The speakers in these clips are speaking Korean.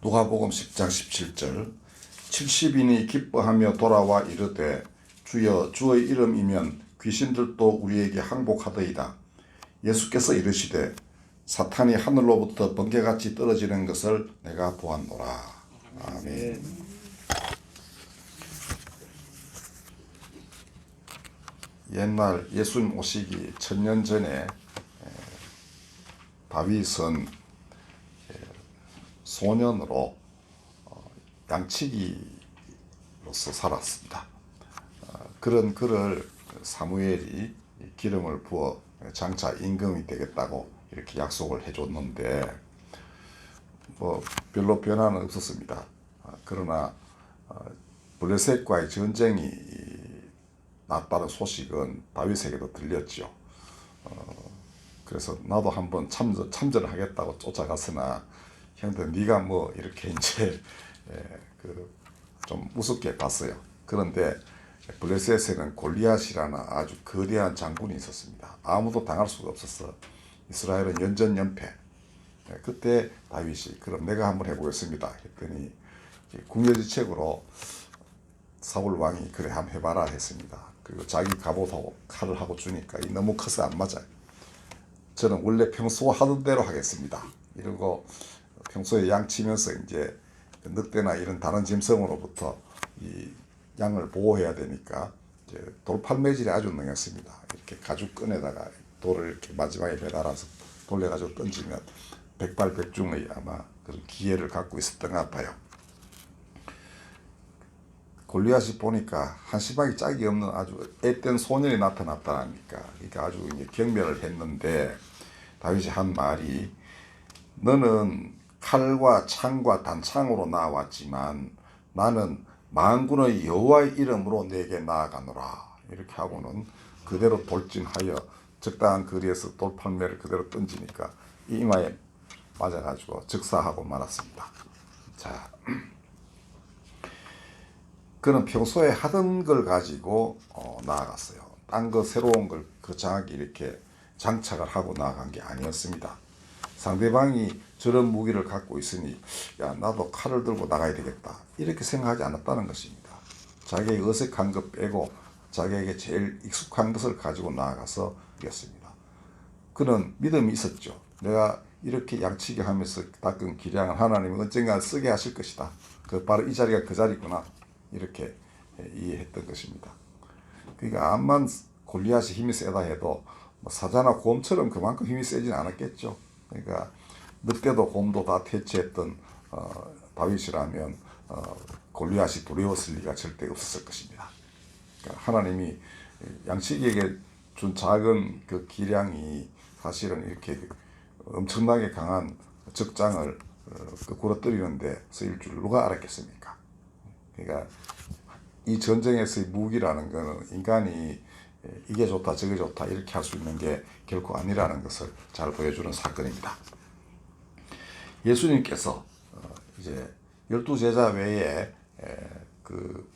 누가복음 10장 17절 70인이 기뻐하며 돌아와 이르되 주여 주의 이름이면 귀신들도 우리에게 항복하더이다. 예수께서 이르시되 사탄이 하늘로부터 번개같이 떨어지는 것을 내가 보았노라. 아멘. 옛날 예수님 오시기 1000년 전에 다윗은 소년으로 양치기로서 살았습니다. 그런 그를 사무엘이 기름을 부어 장차 임금이 되겠다고 이렇게 약속을 해줬는데 별로 변화는 없었습니다. 그러나 블레셋과의 전쟁이 났다는 소식은 다윗에게도 들렸죠. 그래서 나도 한번 참전을 하겠다고 쫓아갔으나 형들 네가 뭐 이렇게 이제 좀 우습게 봤어요. 그런데 블레셋에는 골리앗이라는 아주 거대한 장군이 있었습니다. 아무도 당할 수가 없었어. 이스라엘은 연전연패. 그때 다윗이 그럼 내가 한번 해보겠습니다 했더니 궁여지책으로 사울 왕이 그래 한번 해봐라 했습니다. 그리고 자기 갑옷하고 칼을 하고 주니까 너무 커서 안 맞아요. 저는 원래 평소 하던 대로 하겠습니다 이러고 평소에 양 치면서 이제 늑대나 이런 다른 짐승으로부터 이 양을 보호해야 되니까 이제 돌팔매질에 아주 능했습니다. 이렇게 가죽끈에다가 돌을 이렇게 마지막에 매달아서 돌려가지고 던지면 백발백중의 아마 그런 기회를 갖고 있었던 것 같아요. 골리앗이 보니까 한시방이 짝이 없는 아주 앳된 소년이 나타났다니까. 그러니까 아주 이제 경멸을 했는데 다윗이 한 말이 너는 칼과 창과 단창으로 나왔지만 나는 만군의 여호와의 이름으로 내게 나아가노라. 이렇게 하고는 그대로 돌진하여 적당한 거리에서 돌팔매를 그대로 던지니까 이마에 맞아가지고 즉사하고 말았습니다. 자, 그는 평소에 하던 걸 가지고 나아갔어요. 딴 거 새로운 걸 거창하게 이렇게 장착을 하고 나아간 게 아니었습니다. 상대방이 저런 무기를 갖고 있으니 야 나도 칼을 들고 나가야 되겠다 이렇게 생각하지 않았다는 것입니다. 자기의 어색한 것 빼고 자기에게 제일 익숙한 것을 가지고 나아가서 이겼습니다. 그는 믿음이 있었죠. 내가 이렇게 양치기 하면서 닦은 기량을 하나님이 언젠가 쓰게 하실 것이다. 바로 이 자리가 그 자리구나 이렇게 이해했던 것입니다. 그러니까 암만 골리앗이 힘이 세다 해도 사자나 곰처럼 그만큼 힘이 세진 않았겠죠. 그러니까 늑대도 곰도 다 퇴치했던 다윗이라면 골리앗이 두려웠을 리가 절대 없었을 것입니다. 그러니까 하나님이 양치기에게 준 작은 그 기량이 사실은 이렇게 엄청나게 강한 적장을 구러뜨리는데 쓰일 줄 누가 알았겠습니까? 그러니까 이 전쟁에서의 무기라는 것은 인간이 이게 좋다 저게 좋다 이렇게 할 수 있는 게 결코 아니라는 것을 잘 보여주는 사건입니다. 예수님께서 이제 12제자 외에 그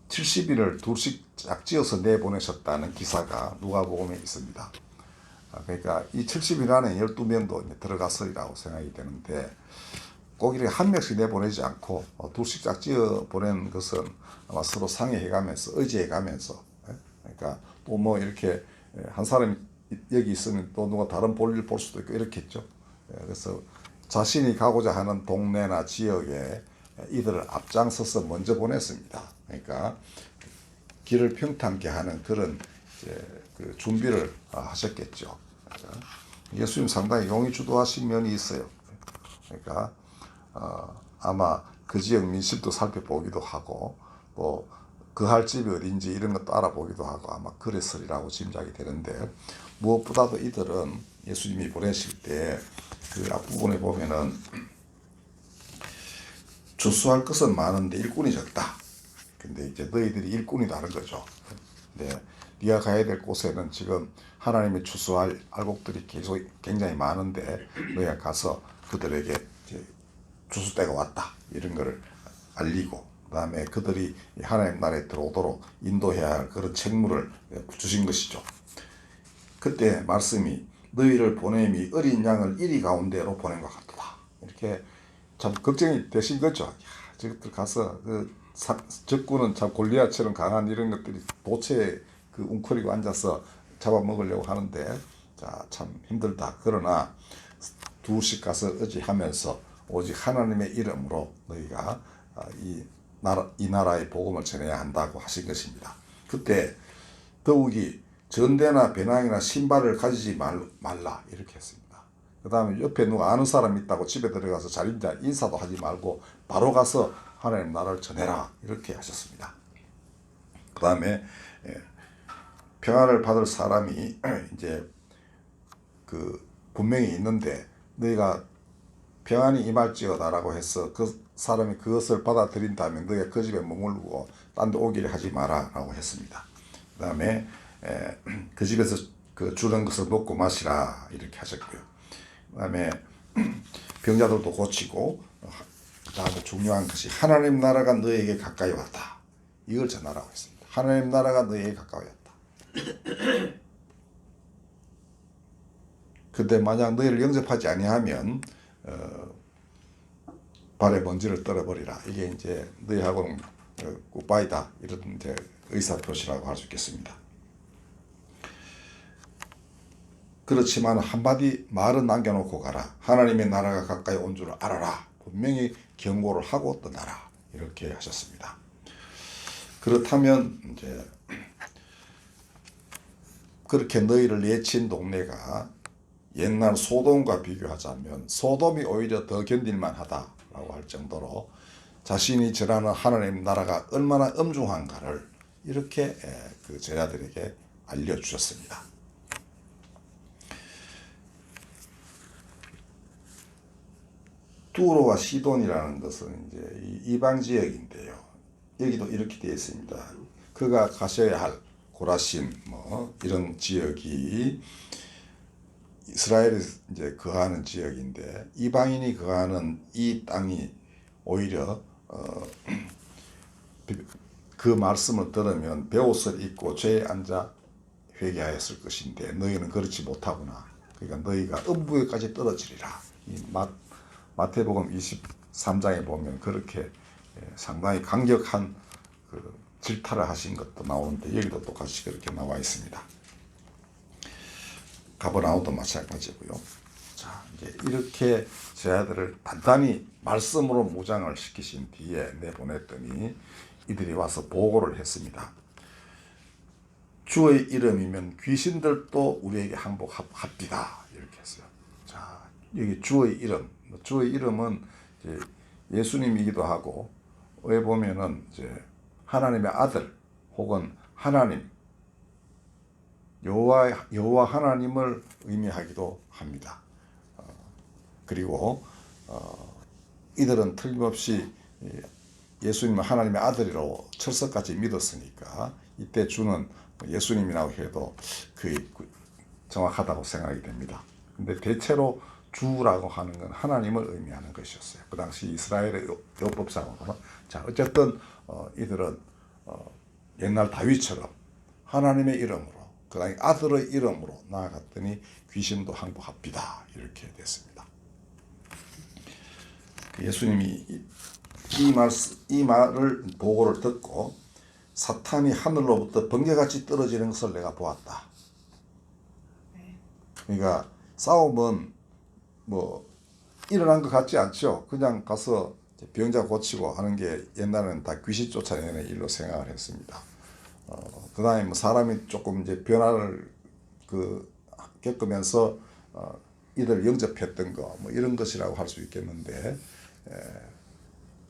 70인을 둘씩 짝지어서 내보내셨다는 기사가 누가복음에 있습니다. 그러니까 이 70인 안에 12명도 들어갔으리라고 생각이 되는데 꼭 이렇게 한 명씩 내보내지 않고 둘씩 짝지어 보낸 것은 아마 서로 상의해가면서 의지해가면서 그러니까 또 뭐 이렇게 한 사람이 여기 있으면 또 누가 다른 볼일 볼 수도 있고 이렇겠죠. 그래서 자신이 가고자 하는 동네나 지역에 이들을 앞장서서 먼저 보냈습니다. 그러니까 길을 평탄케 하는 그런 그 준비를 하셨겠죠. 그러니까 예수님 상당히 용의 주도하신 면이 있어요. 그러니까 아마 그 지역 민심도 살펴보기도 하고 또 그 할 집이 어딘지 이런 것도 알아보기도 하고 아마 그랬으리라고 짐작이 되는데 무엇보다도 이들은 예수님이 보내실 때 그 앞부분에 보면은 주수할 것은 많은데 일꾼이 적다. 근데 이제 너희들이 일꾼이 다른 거죠. 네, 네가 가야 될 곳에는 지금 하나님이 추수할 알곡들이 계속 굉장히 많은데 너희가 가서 그들에게 이제 추수 때가 왔다 이런 거를 알리고 그다음에 그들이 하나님 나라에 들어오도록 인도해야 할 그런 책무를 주신 것이죠. 그때 말씀이 너희를 보냄이 어린 양을 이리 가운데로 보낸 것 같다. 이렇게 참 걱정이 되신 거죠. 야, 저것들 가서 적군은 참 골리앗처럼 강한 이런 것들이 도처에 그 웅크리고 앉아서 잡아먹으려고 하는데 자, 참 힘들다. 그러나 둘씩 가서 의지하면서 오직 하나님의 이름으로 너희가 이 나라의 복음을 전해야 한다고 하신 것입니다. 그때 더욱이 전대나 배낭이나 신발을 가지지 말라 이렇게 했습니다. 그 다음에 옆에 누가 아는 사람 있다고 집에 들어가서 자리인자 인사도 하지 말고 바로 가서 하나님 나라를 전해라 이렇게 하셨습니다. 그 다음에 평안을 받을 사람이 이제 그 분명히 있는데 너희가 평안이 임할지어다라고 해서 그 사람이 그것을 받아들인다면 너희가 그 집에 머물고 딴 데 오기를 하지 마라라고 했습니다. 그 다음에 그 집에서 그 주는 것을 먹고 마시라 이렇게 하셨고요. 그 다음에 병자들도 고치고 그 다음에 중요한 것이 하나님 나라가 너희에게 가까이 왔다. 이걸 전하라고 했습니다. 하나님 나라가 너희에게 가까이 왔다. 근데 만약 너희를 영접하지 아니하면 발에 먼지를 떨어버리라. 이게 이제 너희하고는 굿바이다. 이런 이제 의사표시라고 할 수 있겠습니다. 그렇지만 한마디 말은 남겨놓고 가라. 하나님의 나라가 가까이 온 줄 알아라. 분명히 경고를 하고 떠나라. 이렇게 하셨습니다. 그렇다면 이제 그렇게 너희를 내친 동네가 옛날 소돔과 비교하자면 소돔이 오히려 더 견딜만 하다라고 할 정도로 자신이 전하는 하나님 나라가 얼마나 엄중한가를 이렇게 그 제자들에게 알려주셨습니다. 두로와 시돈이라는 것은 이제 이방 지역인데요. 여기도 이렇게 되어 있습니다. 그가 가셔야 할 고라신 이런 지역이 이스라엘이 이제 거하는 지역인데 이방인이 거하는 이 땅이 오히려 그 말씀을 들으면 베옷을 입고 죄에 앉아 회개하였을 것인데 너희는 그렇지 못하구나. 그러니까 너희가 음부에까지 떨어지리라. 이 마태복음 23장에 보면 그렇게 상당히 강력한 그 질타를 하신 것도 나오는데 여기도 똑같이 그렇게 나와 있습니다. 가버나움도 마찬가지고요. 자, 이제 이렇게 제자들을 단단히 말씀으로 무장을 시키신 뒤에 내보냈더니 이들이 와서 보고를 했습니다. 주의 이름이면 귀신들도 우리에게 항복합디다 이렇게 했어요. 자, 여기 주의 이름, 주의 이름은 이제 예수님이기도 하고 왜 보면은 이제 하나님의 아들 혹은 하나님 여호와 하나님을 의미하기도 합니다. 그리고 이들은 틀림없이 예수님은 하나님의 아들이라고 철석같이 믿었으니까 이때 주는 예수님이라고 해도 거의 정확하다고 생각이 됩니다. 근데 대체로 주라고 하는 건 하나님을 의미하는 것이었어요. 그 당시 이스라엘의 율법상으로는. 자, 어쨌든 이들은 옛날 다윗처럼 하나님의 이름으로 그 다음에 아들의 이름으로 나아갔더니 귀신도 항복합니다. 이렇게 됐습니다. 예수님이 이 말을 보고를 듣고 사탄이 하늘로부터 번개같이 떨어지는 것을 내가 보았다. 그러니까 싸움은 뭐 일어난 것 같지 않죠. 그냥 가서 병자 고치고 하는 게 옛날에는 다 귀신 쫓아내는 일로 생각을 했습니다. 그 다음에 뭐 사람이 조금 이제 변화를 겪으면서 이들 영접했던 거 뭐 이런 것이라고 할 수 있겠는데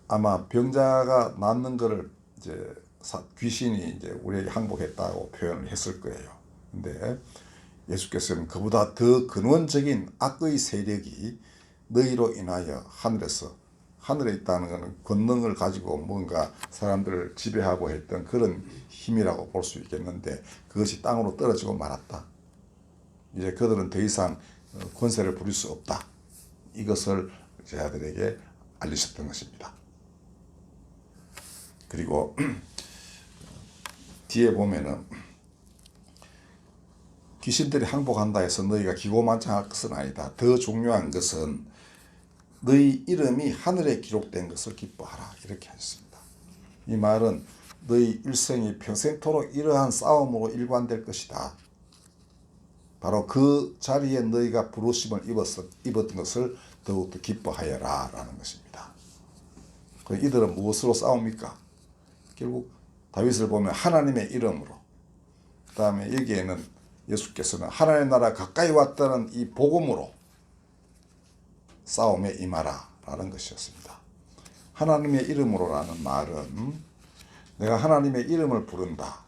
아마 병자가 낫는 거를 이제 귀신이 이제 우리에게 항복했다고 표현을 했을 거예요. 근데 예수께서는 그보다 더 근원적인 악의 세력이 너희로 인하여 하늘에 있다는 것은 권능을 가지고 뭔가 사람들을 지배하고 했던 그런 힘이라고 볼 수 있겠는데 그것이 땅으로 떨어지고 말았다. 이제 그들은 더 이상 권세를 부릴 수 없다. 이것을 제자들에게 알리셨던 것입니다. 그리고 뒤에 보면은 귀신들이 항복한다 해서 너희가 기고만장할 것은 아니다. 더 중요한 것은 너희 이름이 하늘에 기록된 것을 기뻐하라. 이렇게 하셨습니다. 이 말은 너희 일생이 평생토록 이러한 싸움으로 일관될 것이다. 바로 그 자리에 너희가 부르심을 입었던 것을 더욱더 기뻐하여라 라는 것입니다. 이들은 무엇으로 싸웁니까? 결국 다윗을 보면 하나님의 이름으로, 그 다음에 여기에는 예수께서는 하나님의 나라 가까이 왔다는 이 복음으로 싸움에 임하라 라는 것이었습니다. 하나님의 이름으로라는 말은 내가 하나님의 이름을 부른다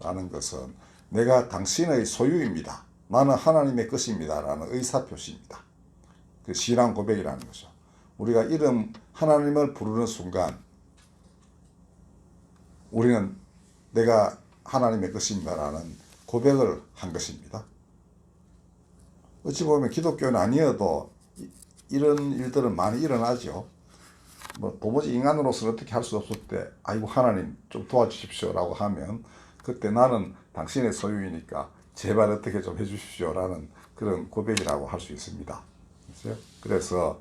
라는 것은 내가 당신의 소유입니다. 나는 하나님의 것입니다 라는 의사표시입니다. 그 신앙 고백이라는 거죠. 우리가 하나님을 부르는 순간 우리는 내가 하나님의 것입니다 라는 고백을 한 것입니다. 어찌 보면 기독교는 아니어도 이런 일들은 많이 일어나죠. 도무지 인간으로서는 어떻게 할 수 없을 때 아이고 하나님 좀 도와주십시오 라고 하면 그때 나는 당신의 소유이니까 제발 어떻게 좀 해주십시오 라는 그런 고백이라고 할 수 있습니다. 그래서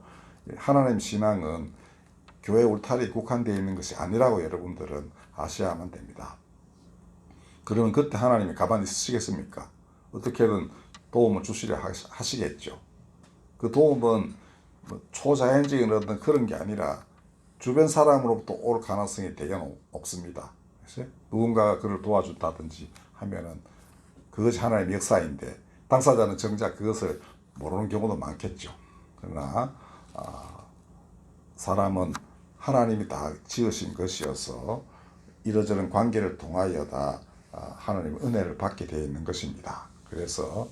하나님 신앙은 교회 울타리에 국한되어 있는 것이 아니라고 여러분들은 아셔야만 됩니다. 그러면 그때 하나님이 가만히 있으시겠습니까? 어떻게든 도움을 주시려 하시겠죠. 그 도움은 초자연적인 어떤 그런 게 아니라 주변 사람으로부터 올 가능성이 되게 없습니다. 누군가가 그를 도와준다든지 하면은 그것이 하나님의 역사인데 당사자는 정작 그것을 모르는 경우도 많겠죠. 그러나 사람은 하나님이 다 지으신 것이어서 이러저런 관계를 통하여 다 하나님의 은혜를 받게 되어 있는 것입니다. 그래서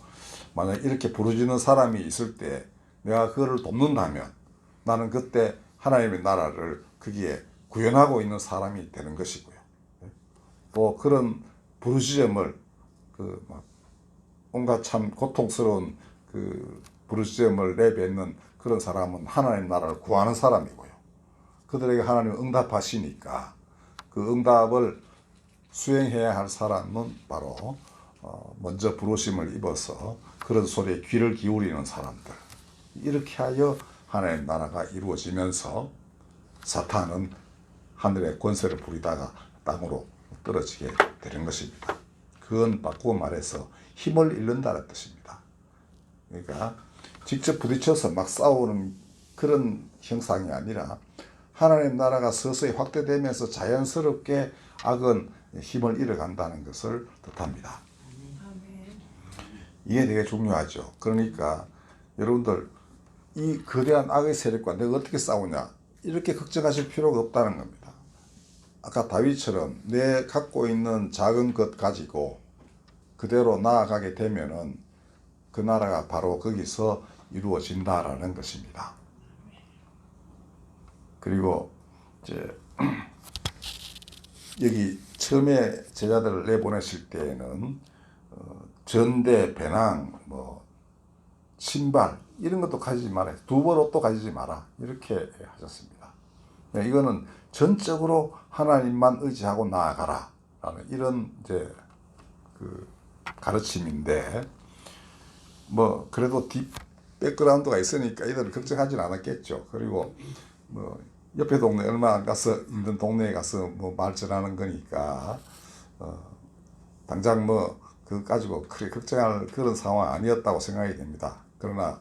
만약 이렇게 부르짖는 사람이 있을 때 내가 그거를 돕는다면 나는 그때 하나님의 나라를 거기에 구현하고 있는 사람이 되는 것이고요. 또 그런 부르짖음을 온갖 참 고통스러운 그 부르짖음을 내뱉는 그런 사람은 하나님 나라를 구하는 사람이고요. 그들에게 하나님은 응답하시니까 그 응답을 수행해야 할 사람은 바로 먼저 부르심을 입어서 그런 소리에 귀를 기울이는 사람들. 이렇게 하여 하나님 나라가 이루어지면서 사탄은 하늘의 권세를 부리다가 땅으로 떨어지게 되는 것입니다. 그건 바꾸어 말해서 힘을 잃는다는 뜻입니다. 그러니까 직접 부딪혀서 막 싸우는 그런 형상이 아니라 하나님 나라가 서서히 확대되면서 자연스럽게 악은 힘을 잃어간다는 것을 뜻합니다. 이게 되게 중요하죠. 그러니까 여러분들 이 거대한 악의 세력과 내가 어떻게 싸우냐 이렇게 걱정하실 필요가 없다는 겁니다. 아까 다윗처럼 내 갖고 있는 작은 것 가지고 그대로 나아가게 되면은 그 나라가 바로 거기서 이루어진다라는 것입니다. 그리고 이제 여기 처음에 제자들을 내보내실 때에는 전대, 배낭, 신발 이런 것도 가지지 마라. 두벌 옷도 가지지 마라. 이렇게 하셨습니다. 이거는 전적으로 하나님만 의지하고 나아가라. 라는 이런 이제 그 가르침인데 그래도 딥 백그라운드가 있으니까 이들을 걱정하지는 않았겠죠. 그리고 옆에 동네 얼마 안 가서 있는 동네에 가서 말 전하는 거니까 당장 그거 가지고 그렇게 걱정할 그런 상황 아니었다고 생각이 됩니다. 그러나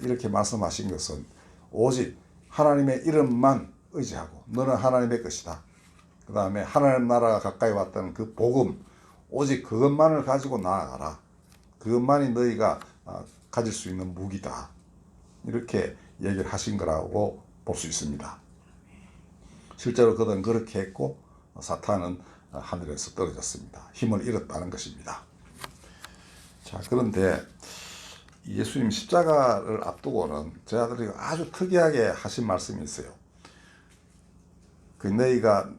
이렇게 말씀하신 것은 오직 하나님의 이름만 의지하고 너는 하나님의 것이다. 그 다음에 하나님 나라가 가까이 왔다는 그 복음 오직 그것만을 가지고 나아가라. 그것만이 너희가 가질 수 있는 무기다. 이렇게 얘기를 하신 거라고 볼 수 있습니다. 실제로 그들은 그렇게 했고 사탄은 하늘에서 떨어졌습니다. 힘을 잃었다는 것입니다. 자, 그런데 예수님 십자가를 앞두고는 제자들이 아주 특이하게 하신 말씀이 있어요.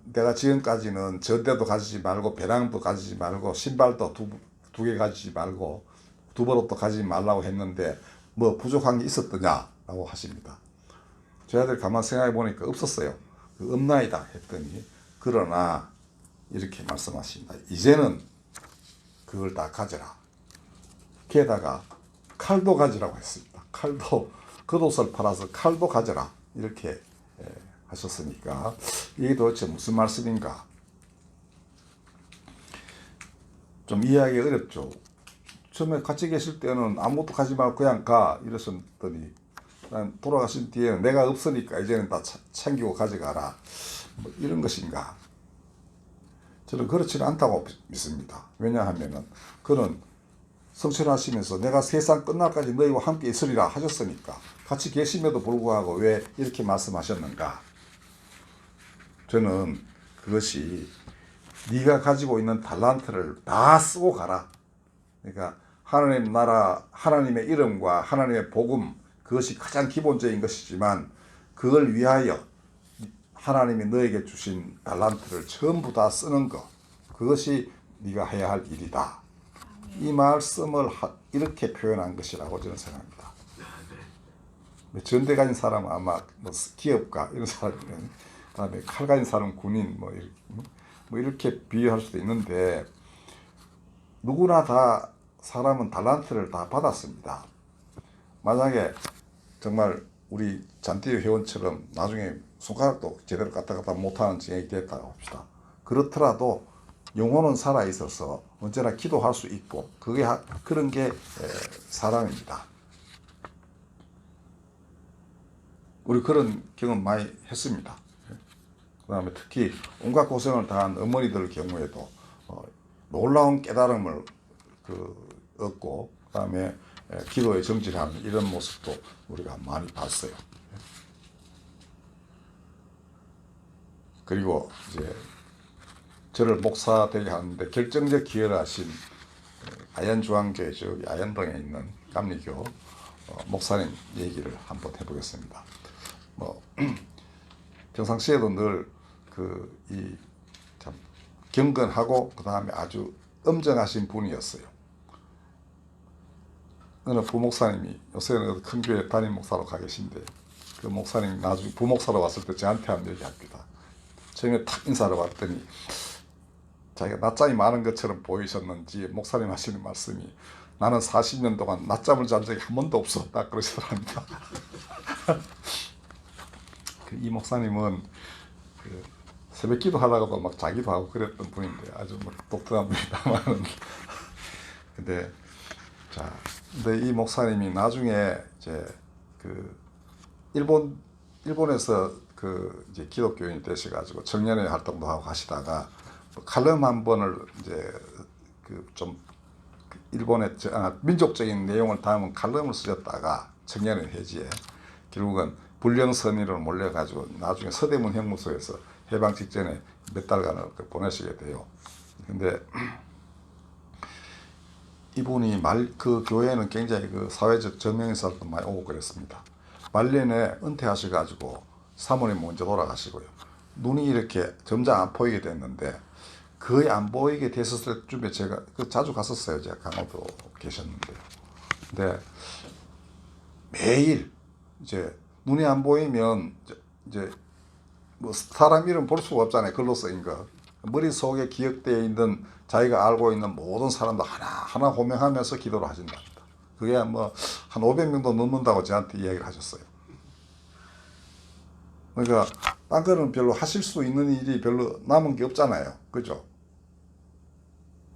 내가 지금까지는 전대도 가지지 말고 배낭도 가지지 말고 신발도 두 개 가지지 말고 두벌옷도 가지지 말라고 했는데 부족한 게 있었더냐라고 하십니다. 제자들 가만 생각해 보니까 없었어요. 없나이다 했더니 그러나 이렇게 말씀하십니다. 이제는 그걸 다 가져라. 게다가 칼도 가지라고 했습니다. 칼도 겉옷을 팔아서 칼도 가져라. 이렇게 하셨으니까 이게 도대체 무슨 말씀인가? 좀 이해하기 어렵죠. 처음에 같이 계실 때는 아무것도 가지 말고 그냥 가 이러셨더니 돌아가신 뒤에는 내가 없으니까 이제는 다 챙기고 가져가라 뭐 이런 것인가? 저는 그렇지는 않다고 믿습니다. 왜냐하면은 그는 성천하시면서 내가 세상 끝날까지 너희와 함께 있으리라 하셨으니까 같이 계심에도 불구하고 왜 이렇게 말씀하셨는가? 저는 그것이 네가 가지고 있는 달란트를 다 쓰고 가라. 그러니까 하나님 나라, 하나님의 이름과 하나님의 복음, 그것이 가장 기본적인 것이지만 그걸 위하여 하나님이 너에게 주신 달란트를 전부 다 쓰는 것, 그것이 네가 해야 할 일이다. 이 말씀을 이렇게 표현한 것이라고 저는 생각합니다. 전대 가진 사람은 아마 뭐 기업가 이런 사람이면, 그다음에 칼 가진 사람은 군인 뭐 이렇게 비유할 수도 있는데, 누구나 다 사람은 달란트를 다 받았습니다. 만약에 정말 우리 잔띠 회원처럼 나중에 손가락도 제대로 까딱까딱 못하는 증액이 됐다고 합시다. 그렇더라도 영혼은 살아있어서 언제나 기도할 수 있고, 그게 그런 게 사람입니다. 우리 그런 경험 많이 했습니다. 그 다음에 특히 온갖 고생을 다한 어머니들 경우에도 놀라운 깨달음을 얻고, 그 다음에 기도에 정진하는 이런 모습도 우리가 많이 봤어요. 그리고 이제 저를 목사 되게 하는데 결정적 기여를 하신 아현중앙교회 저기 아현동에 있는 감리교 목사님 얘기를 한번 해보겠습니다. 평상시에도 늘 참 경건하고 그 다음에 아주 엄정하신 분이었어요. 어느 부목사님이 요새는 큰 교회 담임 목사로 가 계신데, 그 목사님 나중에 부목사로 왔을 때 저한테 한 얘기 합니다. 처음에 탁 인사를 왔더니 자기가 낮잠이 많은 것처럼 보이셨는지 목사님 하시는 말씀이, 나는 40년 동안 낮잠을 잔 적이 한 번도 없었다 그러시더랍니다. 이 목사님은 새벽 기도 하다가도 막 자기도 하고 그랬던 분인데 아주 독특한 분이다만 근데 이 목사님이 나중에 이제 일본에서 이제 기독교인이 되셔가지고 청년회 활동도 하고 하시다가 칼럼 한 번을 이제 좀 일본의 민족적인 내용을 담은 칼럼을 쓰셨다가 청년회 회지에 결국은 불령선의로 몰려가지고 나중에 서대문 형무소에서 해방 직전에 몇 달간을 보내시게 돼요. 근데 이분이 그 교회는 굉장히 사회적 저명인사도 많이 오고 그랬습니다. 말년에 은퇴하셔가지고 사모님 먼저 돌아가시고요. 눈이 이렇게 점점 안 보이게 됐는데, 거의 안 보이게 됐을 때쯤에 제가 자주 갔었어요. 제가 강원도 계셨는데요. 근데 매일 이제 눈이 안 보이면 이제 뭐 사람 이름 볼 수가 없잖아요. 글로 쓰인 거. 머릿속에 기억되어 있는 자기가 알고 있는 모든 사람도 하나하나 호명하면서 기도를 하신답니다. 그게 뭐 한 500명도 넘는다고 저한테 이야기를 하셨어요. 그러니까 딴 거는 별로 하실 수 있는 일이 별로 남은 게 없잖아요. 그죠?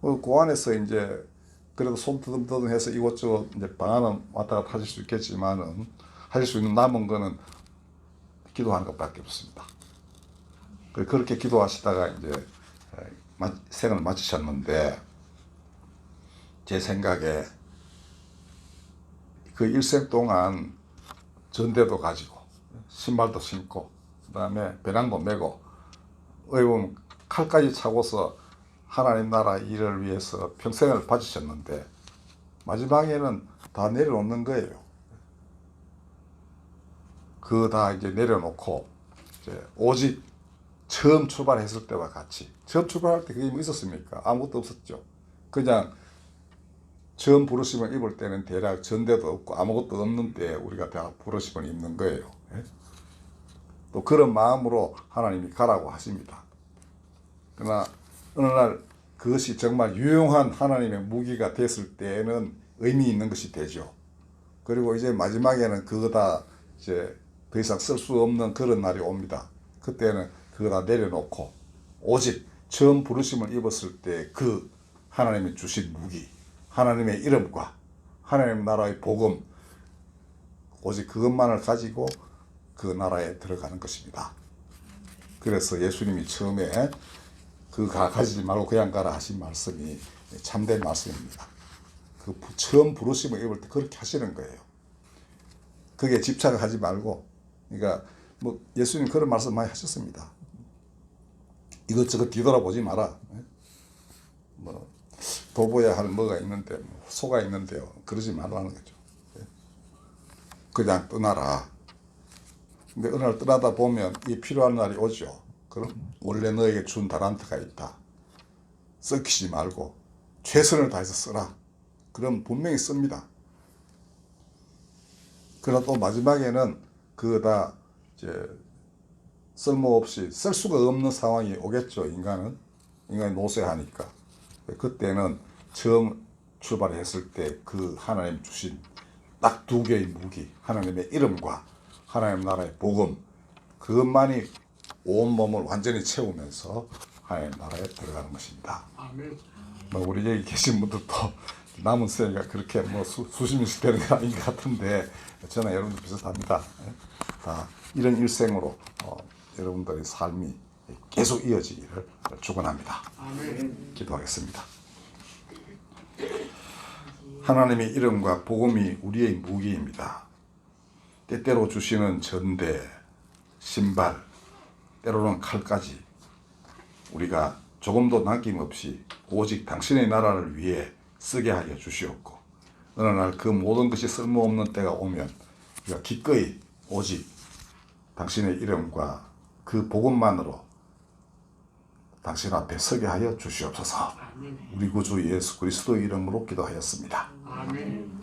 그 안에서 이제 그래도 손 터듬터듬 해서 이곳저곳 이제 방안은 왔다 갔다 하실 수 있겠지만은 하실 수 있는 남은 거는 기도하는 것밖에 없습니다. 그렇게 기도하시다가 이제 생을 마치셨는데, 제 생각에 그 일생 동안 전대도 가지고 신발도 신고 그 다음에 배낭도 메고 의원 칼까지 차고서 하나님 나라 일을 위해서 평생을 바치셨는데, 마지막에는 다 내려놓는 거예요. 다 이제 내려놓고 이제 오직 처음 출발했을 때와 같이, 처음 출발할 때 그게 뭐 있었습니까? 아무것도 없었죠. 그냥 처음 부르심을 입을 때는 대략 전대도 없고 아무것도 없는데 우리가 다 부르심을 입는 거예요. 또 그런 마음으로 하나님이 가라고 하십니다. 그러나 어느 날 그것이 정말 유용한 하나님의 무기가 됐을 때에는 의미 있는 것이 되죠. 그리고 이제 마지막에는 그거 다 이제 더 이상 쓸 수 없는 그런 날이 옵니다. 그때는 그거 다 내려놓고 오직 처음 부르심을 입었을 때 그 하나님이 주신 무기, 하나님의 이름과 하나님 나라의 복음, 오직 그것만을 가지고 그 나라에 들어가는 것입니다. 그래서 예수님이 처음에 가지지 말고 그냥 가라 하신 말씀이 참된 말씀입니다. 그 처음 부르심을 입을 때 그렇게 하시는 거예요. 그게 집착을 하지 말고, 그러니까 뭐 예수님 그런 말씀 많이 하셨습니다. 이것저것 뒤돌아보지 마라. 뭐 돌보야 할 뭐가 있는데, 소가 있는데요. 그러지 말라는 거죠. 그냥 떠나라. 근데 어느 날 떠나다 보면 이 필요한 날이 오죠. 그럼 원래 너에게 준 달란트가 있다. 썩히지 말고 최선을 다해서 써라. 그럼 분명히 씁니다. 그러나 또 마지막에는 그거 다 이제 쓸모없이 쓸 수가 없는 상황이 오겠죠. 인간이 노쇠하니까. 그때는 처음 출발했을 때 그 하나님 주신 딱 두 개의 무기, 하나님의 이름과 하나님 나라의 복음, 그것만이 온몸을 완전히 채우면서 하나님 나라에 들어가는 것입니다. 아멘. 뭐 우리 여기 계신 분들도 남은 세가 그렇게 뭐 수십 년씩 되는 건 아닌 것 같은데, 저는 여러분들 비슷합니다. 다 이런 일생으로 여러분들의 삶이 계속 이어지기를 축원합니다. 아멘. 기도하겠습니다. 하나님의 이름과 복음이 우리의 무기입니다. 때때로 주시는 전대, 신발, 때로는 칼까지 우리가 조금도 남김없이 오직 당신의 나라를 위해 쓰게 하여 주시옵고, 어느 날 그 모든 것이 쓸모없는 때가 오면 우리가 기꺼이 오직 당신의 이름과 그 복음만으로 당신 앞에 서게 하여 주시옵소서. 우리 구주 예수 그리스도의 이름으로 기도하였습니다. 아멘.